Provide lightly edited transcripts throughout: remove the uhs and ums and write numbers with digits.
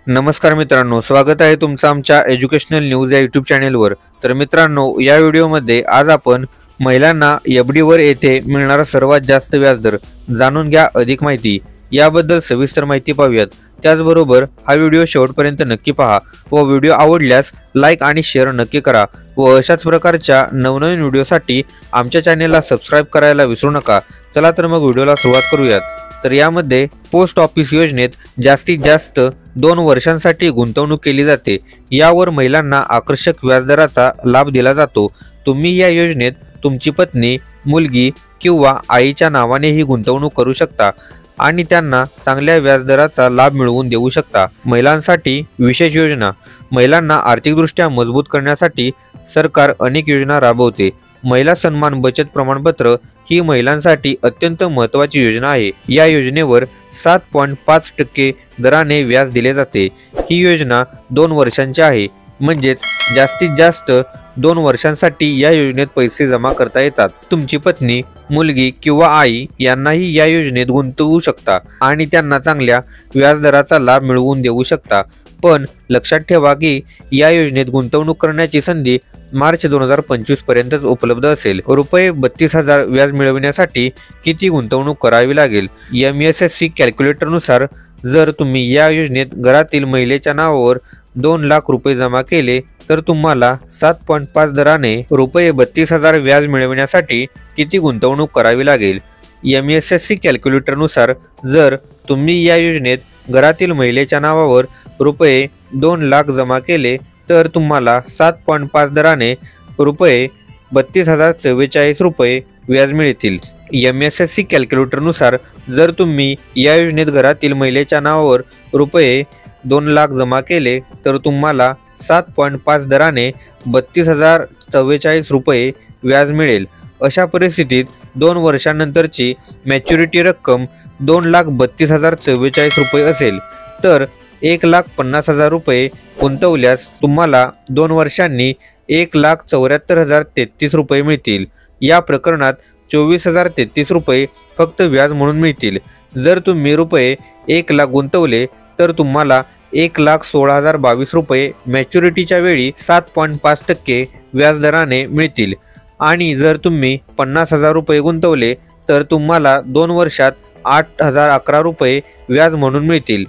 नमस्कार मित्रांनो, स्वागत आहे तुमचं आमच्या एज्युकेशनल न्यूज या यूट्यूब चॅनेलवर। तर मित्रांनो, या व्हिडिओमध्ये आज आपण महिलांना FD वर येथे मिळणारा सर्वात जास्त व्याजदर जाणून घ्या अधिक माहिती, याबद्दल सविस्तर माहिती पाहूयात। त्याचबरोबर हा व्हिडिओ शेवटपर्यंत नक्की पहा व व्हिडिओ आवडल्यास लाईक आणि शेअर नक्की करा व अशाच प्रकारच्या नवनवीन व्हिडिओसाठी आमच्या चॅनेलला सबस्क्राइब करायला विसरू नका। चला तर मग व्हिडिओला सुरुवात करूयात। तर यामध्ये पोस्ट ऑफिस योजनेत जास्तीत जास्त 2 वर्षांसाठी गुंतवणूक केली जाते। यावर महिलांना आकर्षक व्याजदराचा लाभ दिला जातो। तुम्ही या योजनेत तुमची पत्नी, मुलगी किंवा आईच्या नावाने ही गुंतवणूक करू शकता आणि त्यांना चांगल्या व्याजदराचा लाभ मिळवून देऊ शकता। महिलांसाठी विशेष योजना। महिलांना आर्थिकदृष्ट्या मजबूत करण्यासाठी सरकार अनेक योजना राबवते। महिला सन्मान बचत प्रमाणपत्र ही महिलांसाठी अत्यंत महत्त्वाची योजना आहे। या योजनेवर 7.5% दराने व्याज दिले जाते। ही योजना 2 वर्षांची आहे, म्हणजेच जास्तीत जास्त 2 वर्षांसाठी या योजनेत पैसे जमा करता येतात। तुमची पत्नी, मुलगी किंवा आई यांनाही या योजनेत गुंतवू शकता आणि त्यांना चांगल्या व्याजदराचा लाभ मिळवून देऊ शकता। पण लक्षात ठेवा की या योजनेत गुंतवणूक करण्याची संधी मार्च 2025 पर्यंतच उपलब्ध असेल। रुपये 32,000 व्याज मिळविण्यासाठी किती गुंतवणूक करावी लागेल? MSSC कॅल्क्युलेटरनुसार जर तुम्ही या योजनेत घरातील महिलेच्या नावावर 2 लाख रुपये जमा केले तर तुम्हाला 7.5 दराने रुपये 32,000 व्याज मिळविण्यासाठी किती गुंतवणूक करावी लागेल? MSSC कॅल्क्युलेटरनुसार जर तुम्ही या योजनेत घरातील महिलेच्या नावावर रुपये 2 लाख जमा केले तर तुम्हाला 7.5 दराने रुपये 32,044 रुपये व्याज मिळतील। MSSC कॅल्क्युलेटरनुसार जर तुम्ही या योजनेत घरातील महिलेच्या नावावर रुपये 2 लाख जमा केले तर तुम्हाला 7.5 दराने 32,044 रुपये व्याज मिळेल। अशा परिस्थितीत 2 वर्षांनंतरची मॅच्युरिटी रक्कम 2,32,044 रुपये असेल। तर 1,50,000 रुपये गुंतवल्यास तुम्हाला 2 वर्षांनी 1,74,033 रुपये मिळतील। या प्रकरणात 24,033 रुपये फक्त व्याज म्हणून मिळतील। जर तुम्ही रुपये 1 लाख गुंतवले तर तुम्हाला 1,16,022 रुपये मॅच्युरिटीच्या वेळी 7.5% व्याजदराने मिळतील आणि जर तुम्ही 50,000 रुपये गुंतवले तर तुम्हाला 2 वर्षात 8,011 रुपये व्याज म्हणून मिळतील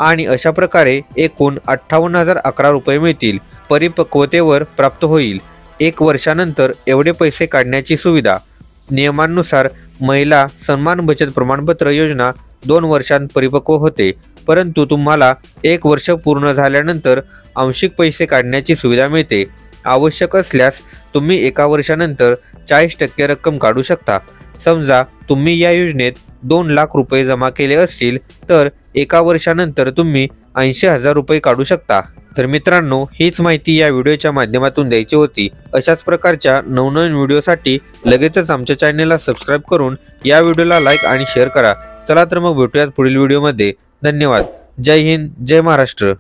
आणि अशा प्रकारे एकूण 58,011 रुपये मिळतील। परिपक्वतेवर प्राप्त होईल। 1 वर्षानंतर एवढे पैसे काढण्याची सुविधा। नियमांनुसार महिला सन्मान बचत प्रमाणपत्र योजना 2 वर्षांत परिपक्व होते, परंतु तुम्हाला 1 वर्ष पूर्ण झाल्यानंतर आंशिक पैसे काढण्याची सुविधा मिळते। आवश्यक असल्यास तुम्ही 1 वर्षानंतर 40% रक्कम काढू शकता। समजा तुम्ही या योजनेत 2 लाख रुपये जमा केले असतील तर 1 वर्षानंतर तुम्ही 80,000 रुपये काढू शकता। तर मित्रांनो, हीच माहिती या व्हिडिओच्या माध्यमातून द्यायची होती। अशाच प्रकारच्या नवनवीन व्हिडिओसाठी लगेचच आमच्या चॅनेलला सबस्क्राइब करून या व्हिडिओला लाईक आणि शेअर करा। चला तर मग भेटूयात पुढील व्हिडिओमध्ये। धन्यवाद। जय हिंद, जय महाराष्ट्र।